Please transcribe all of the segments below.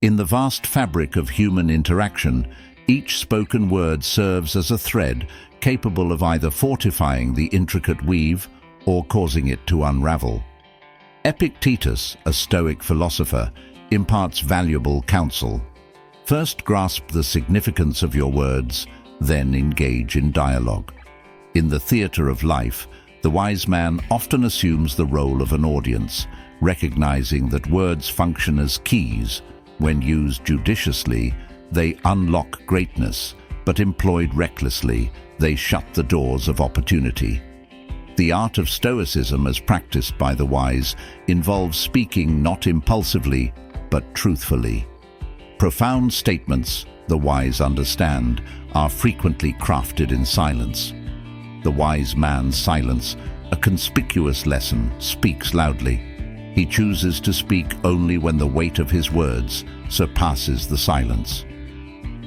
In the vast fabric of human interaction, each spoken word serves as a thread capable of either fortifying the intricate weave or causing it to unravel. Epictetus, a Stoic philosopher, imparts valuable counsel. First grasp the significance of your words, then engage in dialogue. In the theater of life, the wise man often assumes the role of an audience, recognizing that words function as keys. When used judiciously, they unlock greatness, but employed recklessly, they shut the doors of opportunity. The art of Stoicism, as practiced by the wise, involves speaking not impulsively, but truthfully. Profound statements, the wise understand, are frequently crafted in silence. The wise man's silence, a conspicuous lesson, speaks loudly. He chooses to speak only when the weight of his words surpasses the silence.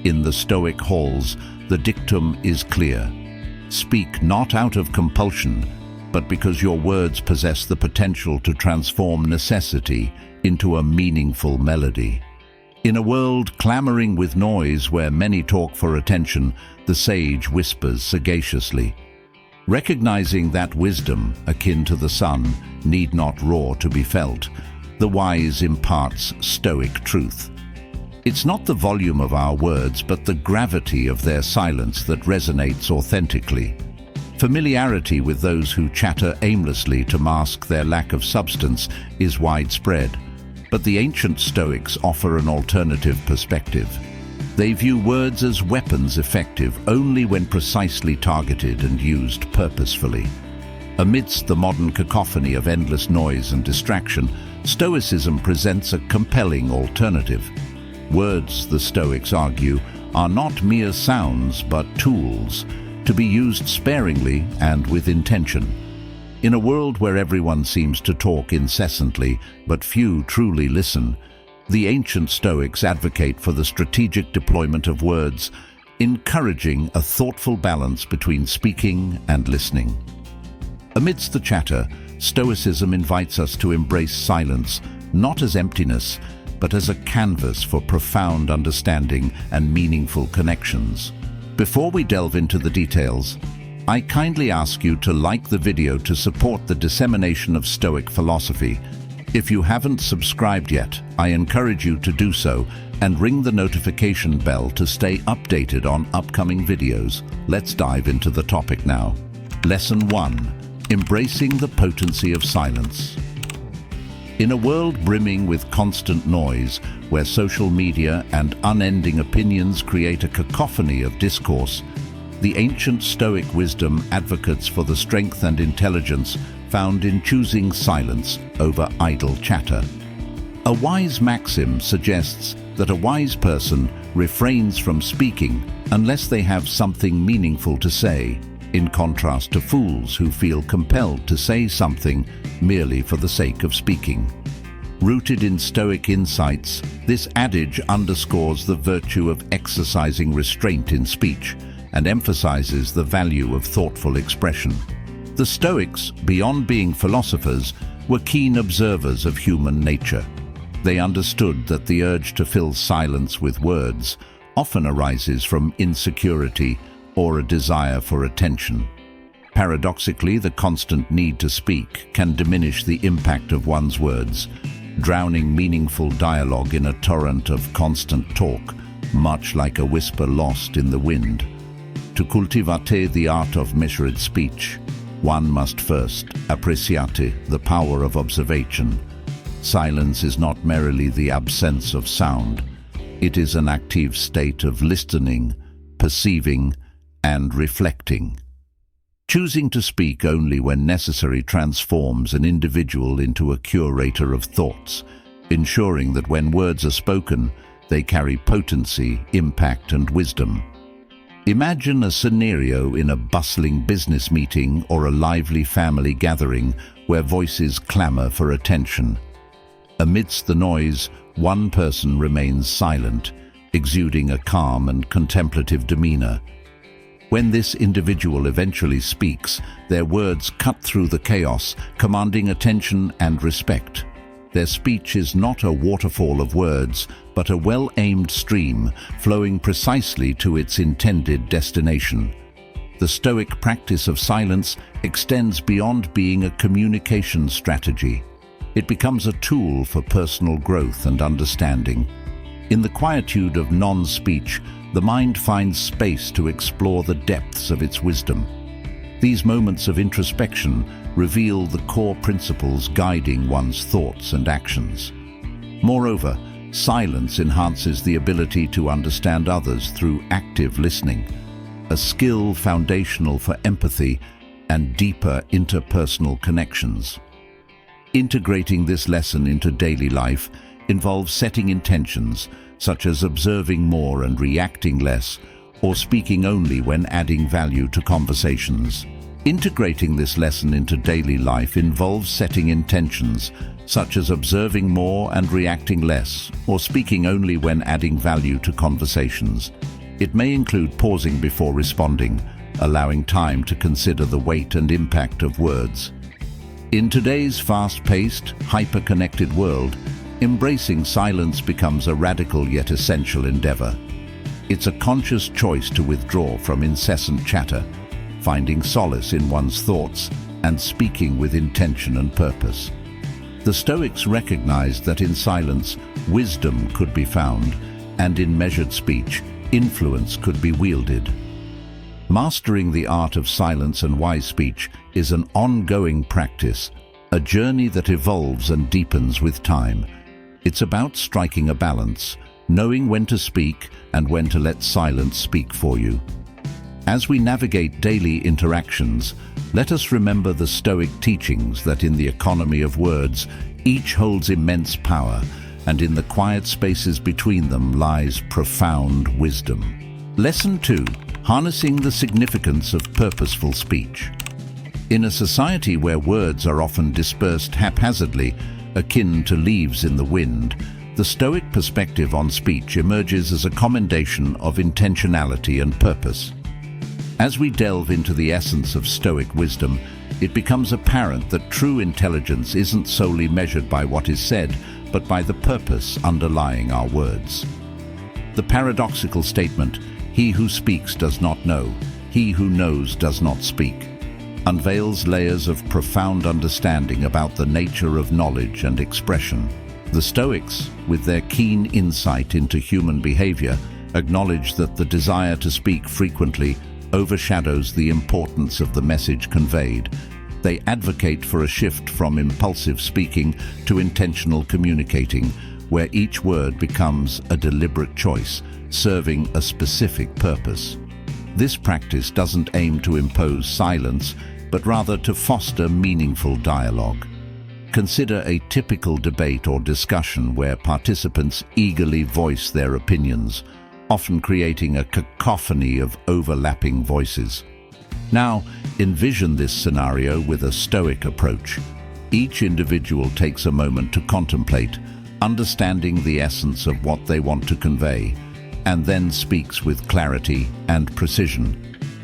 In the Stoic halls, the dictum is clear. Speak not out of compulsion, but because your words possess the potential to transform necessity into a meaningful melody. In a world clamoring with noise where many talk for attention, the sage whispers sagaciously. Recognizing that wisdom, akin to the sun, need not roar to be felt, the wise imparts Stoic truth. It's not the volume of our words, but the gravity of their silence that resonates authentically. Familiarity with those who chatter aimlessly to mask their lack of substance is widespread, but the ancient Stoics offer an alternative perspective. They view words as weapons effective only when precisely targeted and used purposefully. Amidst the modern cacophony of endless noise and distraction, Stoicism presents a compelling alternative. Words, the Stoics argue, are not mere sounds but tools, to be used sparingly and with intention. In a world where everyone seems to talk incessantly, but few truly listen, the ancient Stoics advocate for the strategic deployment of words, encouraging a thoughtful balance between speaking and listening. Amidst the chatter, Stoicism invites us to embrace silence, not as emptiness, but as a canvas for profound understanding and meaningful connections. Before we delve into the details, I kindly ask you to like the video to support the dissemination of Stoic philosophy. If you haven't subscribed yet, I encourage you to do so and ring the notification bell to stay updated on upcoming videos. Let's dive into the topic now. Lesson 1. Embracing the potency of silence. In a world brimming with constant noise, where social media and unending opinions create a cacophony of discourse, the ancient Stoic wisdom advocates for the strength and intelligence found in choosing silence over idle chatter. A wise maxim suggests that a wise person refrains from speaking unless they have something meaningful to say, in contrast to fools who feel compelled to say something merely for the sake of speaking. Rooted in Stoic insights, this adage underscores the virtue of exercising restraint in speech and emphasizes the value of thoughtful expression. The Stoics, beyond being philosophers, were keen observers of human nature. They understood that the urge to fill silence with words often arises from insecurity or a desire for attention. Paradoxically, the constant need to speak can diminish the impact of one's words, drowning meaningful dialogue in a torrent of constant talk, much like a whisper lost in the wind. To cultivate the art of measured speech, one must first appreciate the power of observation. Silence is not merely the absence of sound. It is an active state of listening, perceiving, and reflecting. Choosing to speak only when necessary transforms an individual into a curator of thoughts, ensuring that when words are spoken, they carry potency, impact, and wisdom. Imagine a scenario in a bustling business meeting or a lively family gathering where voices clamor for attention. Amidst the noise, one person remains silent, exuding a calm and contemplative demeanor. When this individual eventually speaks, their words cut through the chaos, commanding attention and respect. Their speech is not a waterfall of words, but a well-aimed stream flowing precisely to its intended destination. The Stoic practice of silence extends beyond being a communication strategy. It becomes a tool for personal growth and understanding. In the quietude of non-speech, the mind finds space to explore the depths of its wisdom. These moments of introspection reveal the core principles guiding one's thoughts and actions. Moreover, silence enhances the ability to understand others through active listening, a skill foundational for empathy and deeper interpersonal connections. Integrating this lesson into daily life involves setting intentions, such as observing more and reacting less, or speaking only when adding value to conversations. Integrating this lesson into daily life involves setting intentions, such as observing more and reacting less, or speaking only when adding value to conversations. It may include pausing before responding, allowing time to consider the weight and impact of words. In today's fast-paced, hyper-connected world, embracing silence becomes a radical yet essential endeavor. It's a conscious choice to withdraw from incessant chatter, finding solace in one's thoughts and speaking with intention and purpose. The Stoics recognized that in silence, wisdom could be found, and in measured speech, influence could be wielded. Mastering the art of silence and wise speech is an ongoing practice, a journey that evolves and deepens with time. It's about striking a balance, knowing when to speak and when to let silence speak for you. As we navigate daily interactions, let us remember the Stoic teachings that in the economy of words, each holds immense power, and in the quiet spaces between them lies profound wisdom. Lesson 2. Harnessing the significance of purposeful speech. In a society where words are often dispersed haphazardly, akin to leaves in the wind, the Stoic perspective on speech emerges as a commendation of intentionality and purpose. As we delve into the essence of Stoic wisdom, it becomes apparent that true intelligence isn't solely measured by what is said, but by the purpose underlying our words. The paradoxical statement, "He who speaks does not know, he who knows does not speak," unveils layers of profound understanding about the nature of knowledge and expression. The Stoics, with their keen insight into human behavior, acknowledge that the desire to speak frequently overshadows the importance of the message conveyed. They advocate for a shift from impulsive speaking to intentional communicating, where each word becomes a deliberate choice, serving a specific purpose. This practice doesn't aim to impose silence, but rather to foster meaningful dialogue. Consider a typical debate or discussion where participants eagerly voice their opinions, often creating a cacophony of overlapping voices. Now, envision this scenario with a Stoic approach. Each individual takes a moment to contemplate, understanding the essence of what they want to convey, and then speaks with clarity and precision.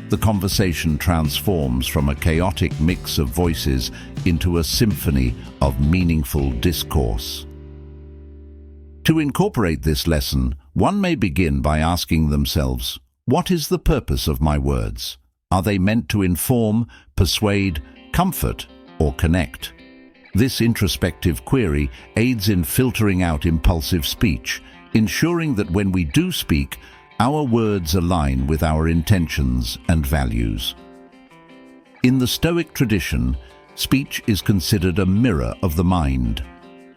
The conversation transforms from a chaotic mix of voices into a symphony of meaningful discourse. To incorporate this lesson, one may begin by asking themselves, what is the purpose of my words? Are they meant to inform, persuade, comfort, or connect? This introspective query aids in filtering out impulsive speech, ensuring that when we do speak, our words align with our intentions and values. In the Stoic tradition, speech is considered a mirror of the mind.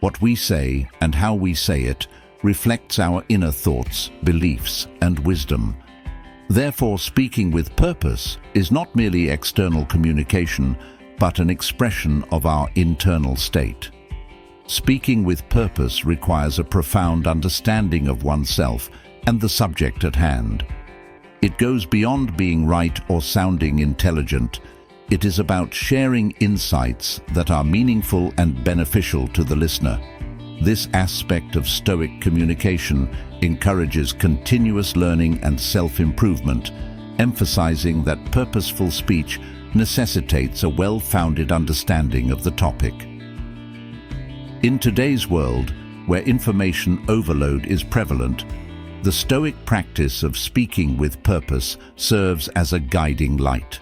What we say and how we say it reflects our inner thoughts, beliefs, and wisdom. Therefore, speaking with purpose is not merely external communication, but an expression of our internal state. Speaking with purpose requires a profound understanding of oneself and the subject at hand. It goes beyond being right or sounding intelligent. It is about sharing insights that are meaningful and beneficial to the listener. This aspect of Stoic communication encourages continuous learning and self-improvement, emphasizing that purposeful speech necessitates a well-founded understanding of the topic. In today's world, where information overload is prevalent, the Stoic practice of speaking with purpose serves as a guiding light.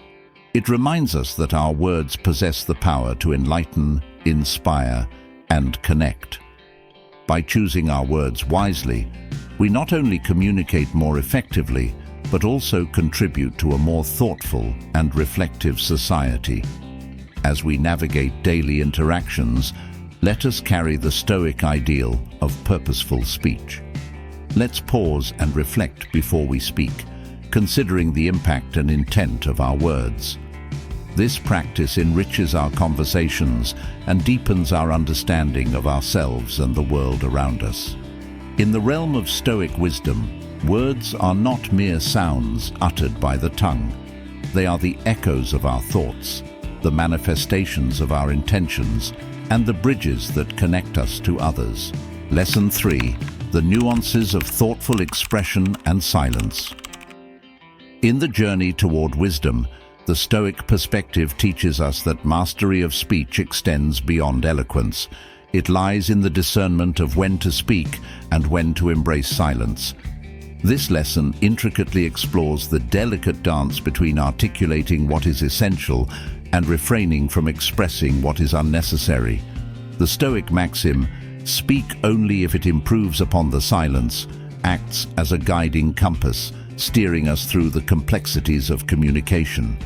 It reminds us that our words possess the power to enlighten, inspire, and connect. By choosing our words wisely, we not only communicate more effectively, but also contribute to a more thoughtful and reflective society. As we navigate daily interactions, let us carry the Stoic ideal of purposeful speech. Let's pause and reflect before we speak, considering the impact and intent of our words. This practice enriches our conversations and deepens our understanding of ourselves and the world around us. In the realm of Stoic wisdom, words are not mere sounds uttered by the tongue. They are the echoes of our thoughts, the manifestations of our intentions, and the bridges that connect us to others. Lesson 3: the nuances of thoughtful expression and silence. In the journey toward wisdom, the Stoic perspective teaches us that mastery of speech extends beyond eloquence. It lies in the discernment of when to speak and when to embrace silence. This lesson intricately explores the delicate dance between articulating what is essential and refraining from expressing what is unnecessary. The Stoic maxim, "Speak only if it improves upon the silence," acts as a guiding compass, steering us through the complexities of communication.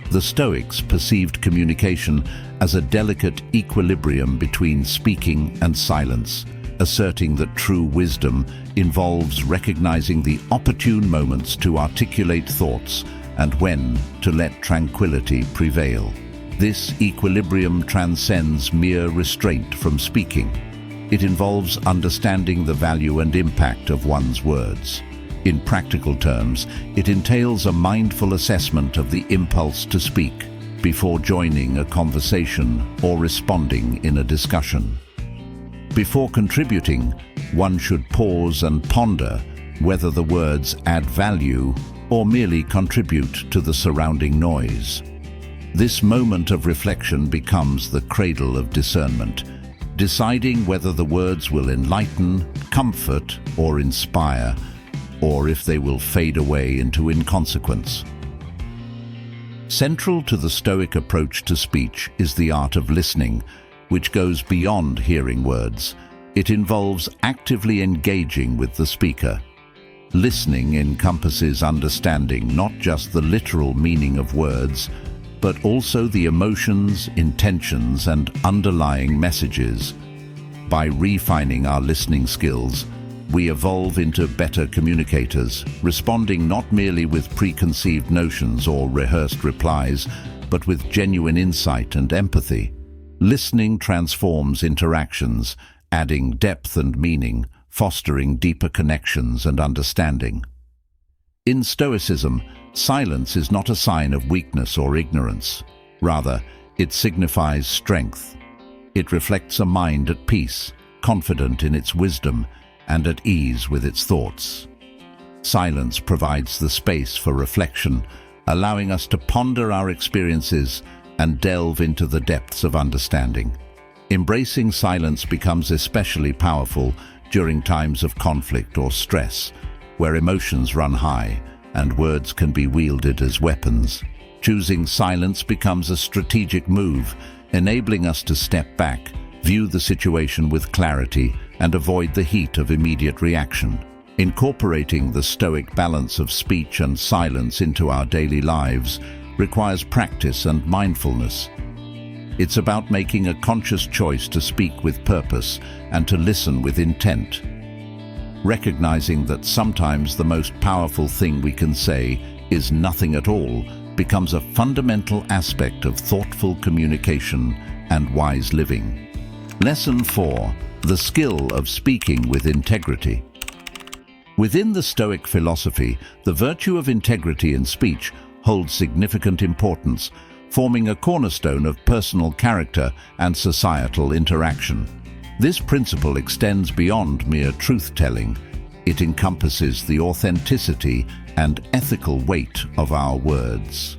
The Stoics perceived communication as a delicate equilibrium between speaking and silence, asserting that true wisdom involves recognizing the opportune moments to articulate thoughts and when to let tranquility prevail. This equilibrium transcends mere restraint from speaking. It involves understanding the value and impact of one's words. In practical terms, it entails a mindful assessment of the impulse to speak before joining a conversation or responding in a discussion. Before contributing, one should pause and ponder whether the words add value or merely contribute to the surrounding noise. This moment of reflection becomes the cradle of discernment, deciding whether the words will enlighten, comfort, or inspire, or if they will fade away into inconsequence. Central to the Stoic approach to speech is the art of listening, which goes beyond hearing words. It involves actively engaging with the speaker. Listening encompasses understanding not just the literal meaning of words, but also the emotions, intentions, and underlying messages. By refining our listening skills, we evolve into better communicators, responding not merely with preconceived notions or rehearsed replies, but with genuine insight and empathy. Listening transforms interactions, adding depth and meaning, fostering deeper connections and understanding. In Stoicism, silence is not a sign of weakness or ignorance. Rather, it signifies strength. It reflects a mind at peace, confident in its wisdom, and at ease with its thoughts. Silence provides the space for reflection, allowing us to ponder our experiences and delve into the depths of understanding. Embracing silence becomes especially powerful during times of conflict or stress, where emotions run high and words can be wielded as weapons. Choosing silence becomes a strategic move, enabling us to step back, view the situation with clarity, and avoid the heat of immediate reaction. Incorporating the Stoic balance of speech and silence into our daily lives requires practice and mindfulness. It's about making a conscious choice to speak with purpose and to listen with intent. Recognizing that sometimes the most powerful thing we can say is nothing at all becomes a fundamental aspect of thoughtful communication and wise living. Lesson 4: the skill of speaking with integrity. Within the Stoic philosophy, the virtue of integrity in speech holds significant importance, forming a cornerstone of personal character and societal interaction. This principle extends beyond mere truth-telling. It encompasses the authenticity and ethical weight of our words.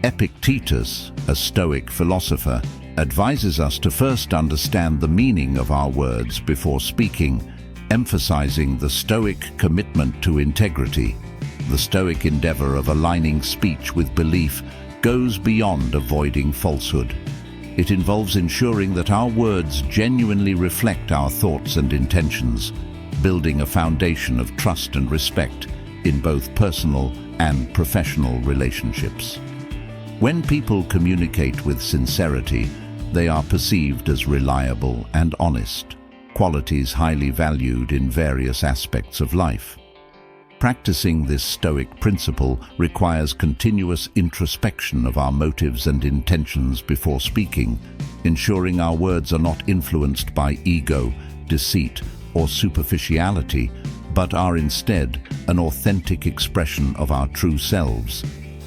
Epictetus, a Stoic philosopher, advises us to first understand the meaning of our words before speaking, emphasizing the Stoic commitment to integrity. The Stoic endeavor of aligning speech with belief goes beyond avoiding falsehood. It involves ensuring that our words genuinely reflect our thoughts and intentions, building a foundation of trust and respect in both personal and professional relationships. When people communicate with sincerity, they are perceived as reliable and honest, qualities highly valued in various aspects of life. Practicing this Stoic principle requires continuous introspection of our motives and intentions before speaking, ensuring our words are not influenced by ego, deceit, or superficiality, but are instead an authentic expression of our true selves.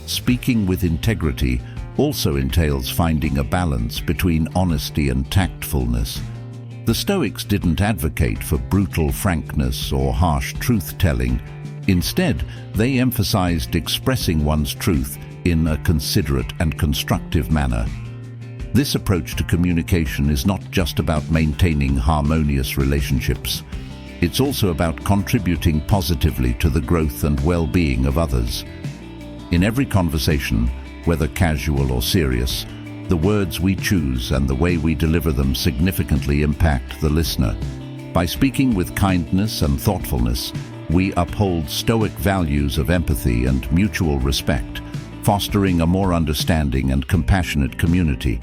Speaking with integrity also entails finding a balance between honesty and tactfulness. The Stoics didn't advocate for brutal frankness or harsh truth-telling. Instead, they emphasized expressing one's truth in a considerate and constructive manner. This approach to communication is not just about maintaining harmonious relationships. It's also about contributing positively to the growth and well-being of others. In every conversation, whether casual or serious, the words we choose and the way we deliver them significantly impact the listener. By speaking with kindness and thoughtfulness, we uphold Stoic values of empathy and mutual respect, fostering a more understanding and compassionate community.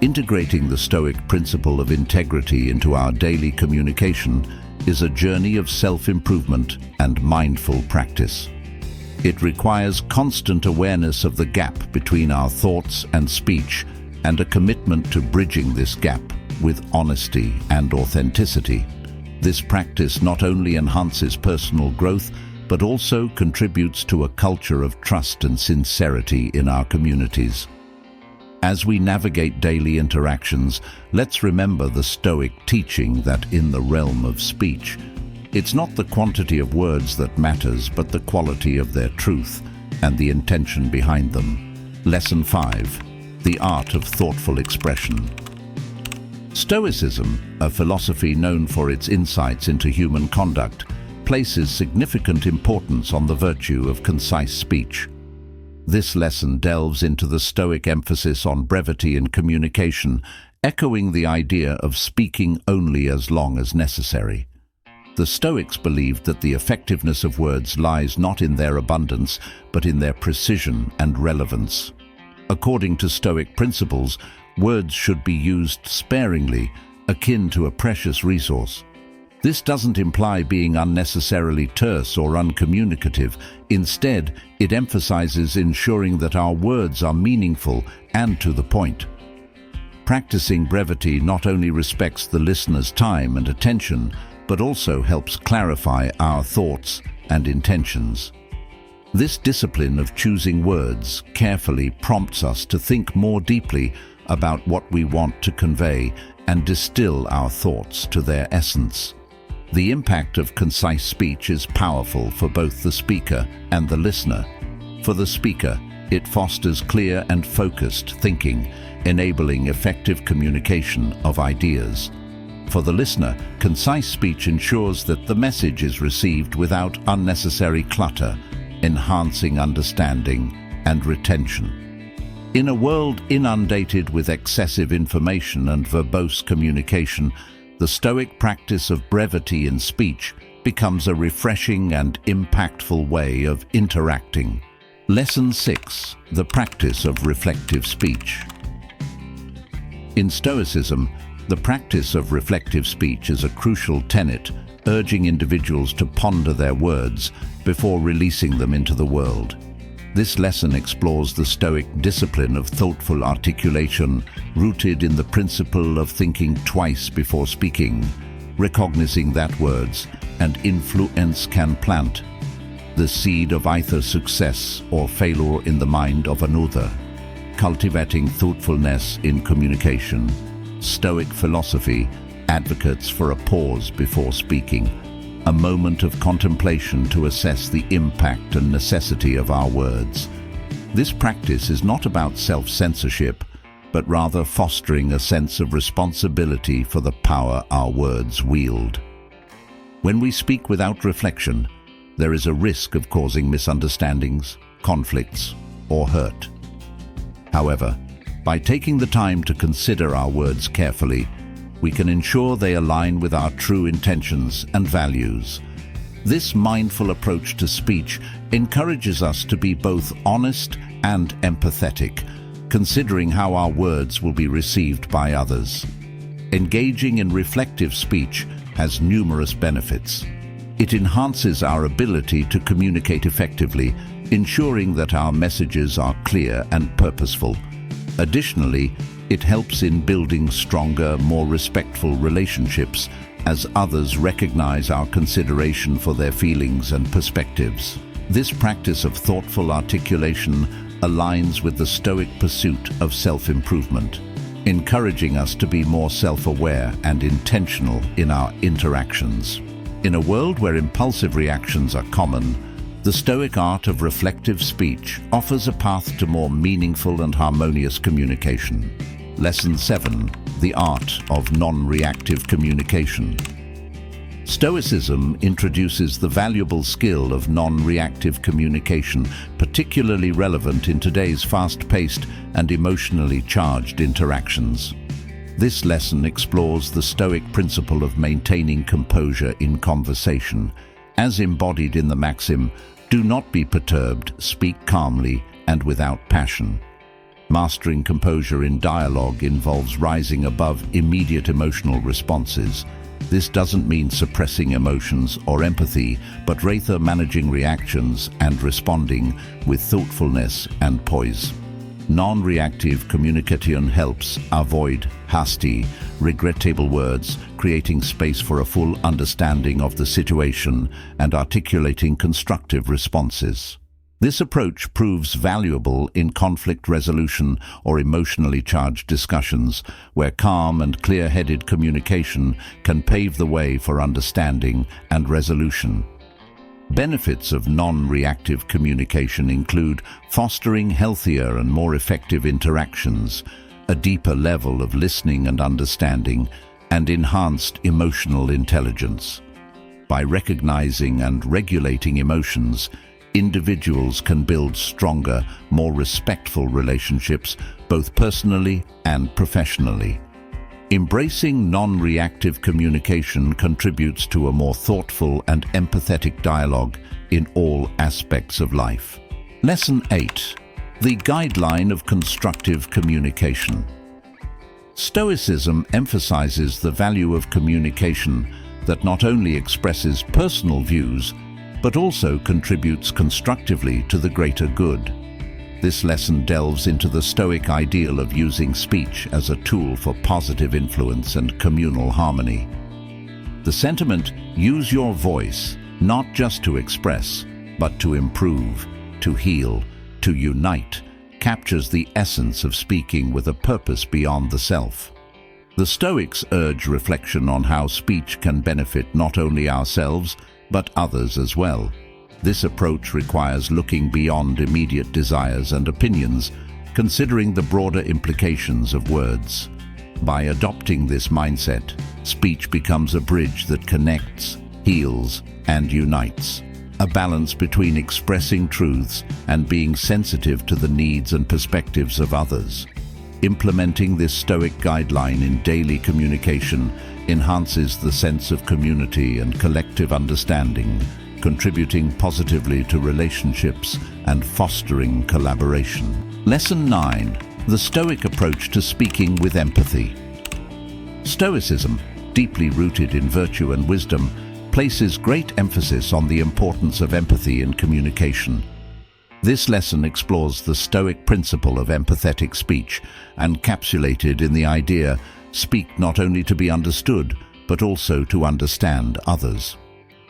Integrating the Stoic principle of integrity into our daily communication is a journey of self-improvement and mindful practice. It requires constant awareness of the gap between our thoughts and speech, and a commitment to bridging this gap with honesty and authenticity. This practice not only enhances personal growth, but also contributes to a culture of trust and sincerity in our communities. As we navigate daily interactions, let's remember the Stoic teaching that in the realm of speech, it's not the quantity of words that matters, but the quality of their truth and the intention behind them. Lesson 5: The Art of Thoughtful Expression. Stoicism, a philosophy known for its insights into human conduct, places significant importance on the virtue of concise speech. This lesson delves into the Stoic emphasis on brevity in communication, echoing the idea of speaking only as long as necessary. The Stoics believed that the effectiveness of words lies not in their abundance, but in their precision and relevance. According to Stoic principles, words should be used sparingly, akin to a precious resource. This doesn't imply being unnecessarily terse or uncommunicative. Instead, it emphasizes ensuring that our words are meaningful and to the point. Practicing brevity not only respects the listener's time and attention, but also helps clarify our thoughts and intentions. This discipline of choosing words carefully prompts us to think more deeply about what we want to convey and distill our thoughts to their essence. The impact of concise speech is powerful for both the speaker and the listener. For the speaker, it fosters clear and focused thinking, enabling effective communication of ideas. For the listener, concise speech ensures that the message is received without unnecessary clutter, enhancing understanding and retention. In a world inundated with excessive information and verbose communication, the Stoic practice of brevity in speech becomes a refreshing and impactful way of interacting. Lesson 6: The Practice of Reflective Speech. In Stoicism, the practice of reflective speech is a crucial tenet, urging individuals to ponder their words before releasing them into the world. This lesson explores the Stoic discipline of thoughtful articulation, rooted in the principle of thinking twice before speaking, recognizing that words and influence can plant the seed of either success or failure in the mind of another. Cultivating thoughtfulness in communication, Stoic philosophy advocates for a pause before speaking, a moment of contemplation to assess the impact and necessity of our words. This practice is not about self-censorship, but rather fostering a sense of responsibility for the power our words wield. When we speak without reflection, there is a risk of causing misunderstandings, conflicts, or hurt. However, by taking the time to consider our words carefully, we can ensure they align with our true intentions and values. This mindful approach to speech encourages us to be both honest and empathetic, considering how our words will be received by others. Engaging in reflective speech has numerous benefits. It enhances our ability to communicate effectively, ensuring that our messages are clear and purposeful. Additionally, it helps in building stronger, more respectful relationships as others recognize our consideration for their feelings and perspectives. This practice of thoughtful articulation aligns with the Stoic pursuit of self-improvement, encouraging us to be more self-aware and intentional in our interactions. In a world where impulsive reactions are common, the Stoic art of reflective speech offers a path to more meaningful and harmonious communication. Lesson 7. The Art of Non-Reactive Communication. Stoicism introduces the valuable skill of non-reactive communication, particularly relevant in today's fast-paced and emotionally charged interactions. This lesson explores the Stoic principle of maintaining composure in conversation, as embodied in the maxim, "Do not be perturbed, speak calmly and without passion." Mastering composure in dialogue involves rising above immediate emotional responses. This doesn't mean suppressing emotions or empathy, but rather managing reactions and responding with thoughtfulness and poise. Non-reactive communication helps avoid hasty, regrettable words, creating space for a full understanding of the situation and articulating constructive responses. This approach proves valuable in conflict resolution or emotionally charged discussions, where calm and clear-headed communication can pave the way for understanding and resolution. Benefits of non-reactive communication include fostering healthier and more effective interactions, a deeper level of listening and understanding, and enhanced emotional intelligence. By recognizing and regulating emotions, individuals can build stronger, more respectful relationships, both personally and professionally. Embracing non-reactive communication contributes to a more thoughtful and empathetic dialogue in all aspects of life. Lesson 8. The Guideline of Constructive Communication. Stoicism emphasizes the value of communication that not only expresses personal views, but also contributes constructively to the greater good. This lesson delves into the Stoic ideal of using speech as a tool for positive influence and communal harmony. The sentiment, "Use your voice, not just to express, but to improve, to heal, to unite," captures the essence of speaking with a purpose beyond the self. The Stoics urge reflection on how speech can benefit not only ourselves, but others as well. This approach requires looking beyond immediate desires and opinions, considering the broader implications of words. By adopting this mindset, speech becomes a bridge that connects, heals, and unites, a balance between expressing truths and being sensitive to the needs and perspectives of others. Implementing this Stoic guideline in daily communication enhances the sense of community and collective understanding, contributing positively to relationships and fostering collaboration. Lesson 9. The Stoic Approach to Speaking with Empathy. Stoicism, deeply rooted in virtue and wisdom, places great emphasis on the importance of empathy in communication. This lesson explores the Stoic principle of empathetic speech, encapsulated in the idea, speak not only to be understood, but also to understand others.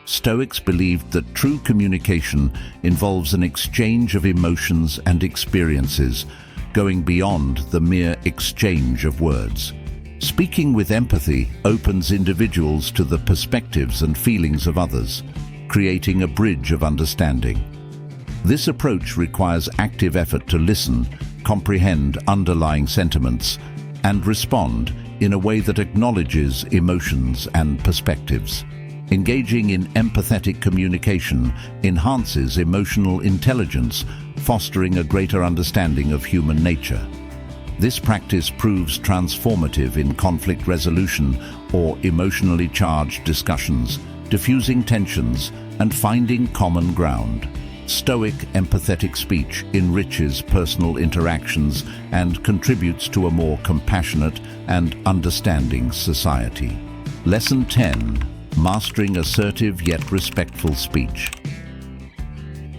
Stoics believed that true communication involves an exchange of emotions and experiences, going beyond the mere exchange of words. Speaking with empathy opens individuals to the perspectives and feelings of others, creating a bridge of understanding. This approach requires active effort to listen, comprehend underlying sentiments, and respond in a way that acknowledges emotions and perspectives. Engaging in empathetic communication enhances emotional intelligence, fostering a greater understanding of human nature. This practice proves transformative in conflict resolution or emotionally charged discussions, diffusing tensions and finding common ground. Stoic empathetic speech enriches personal interactions and contributes to a more compassionate and understanding society. Lesson 10. Mastering assertive yet respectful speech.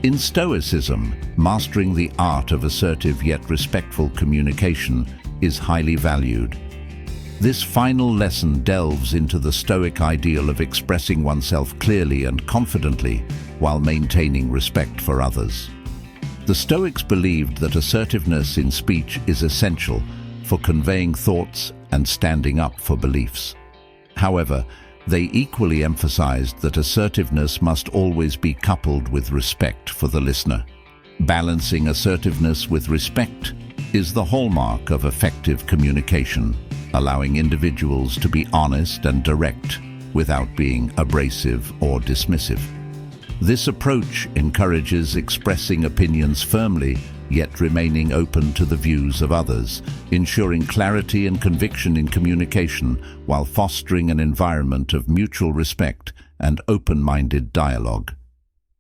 In Stoicism, mastering the art of assertive yet respectful communication is highly valued. This final lesson delves into the Stoic ideal of expressing oneself clearly and confidently while maintaining respect for others. The Stoics believed that assertiveness in speech is essential for conveying thoughts and standing up for beliefs. However, they equally emphasized that assertiveness must always be coupled with respect for the listener. Balancing assertiveness with respect is the hallmark of effective communication, allowing individuals to be honest and direct without being abrasive or dismissive. This approach encourages expressing opinions firmly, yet remaining open to the views of others, ensuring clarity and conviction in communication while fostering an environment of mutual respect and open-minded dialogue.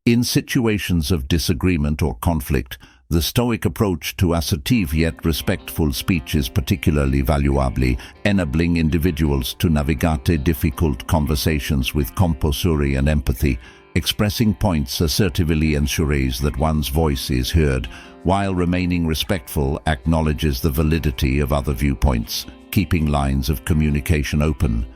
In situations of disagreement or conflict, the Stoic approach to assertive yet respectful speech is particularly valuable, enabling individuals to navigate difficult conversations with composure and empathy. Expressing points assertively ensures that one's voice is heard, while remaining respectful acknowledges the validity of other viewpoints, keeping lines of communication open.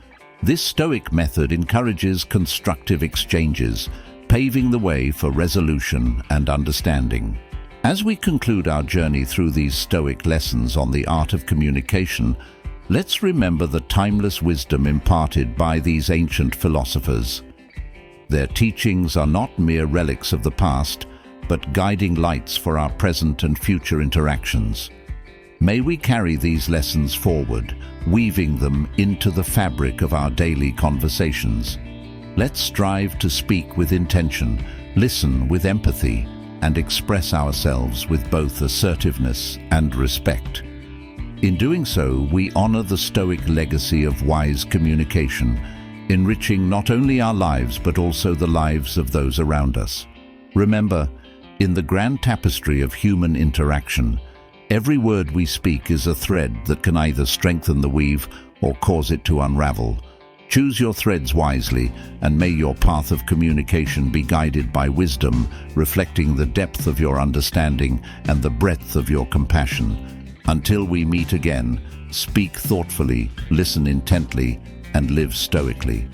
This Stoic method encourages constructive exchanges, paving the way for resolution and understanding. As we conclude our journey through these Stoic lessons on the art of communication, let's remember the timeless wisdom imparted by these ancient philosophers. Their teachings are not mere relics of the past, but guiding lights for our present and future interactions. May we carry these lessons forward, weaving them into the fabric of our daily conversations. Let's strive to speak with intention, listen with empathy, and express ourselves with both assertiveness and respect. In doing so, we honor the Stoic legacy of wise communication, enriching not only our lives but also the lives of those around us. Remember, in the grand tapestry of human interaction, every word we speak is a thread that can either strengthen the weave or cause it to unravel. Choose your threads wisely, and may your path of communication be guided by wisdom, reflecting the depth of your understanding and the breadth of your compassion. Until we meet again, speak thoughtfully, listen intently, and live stoically.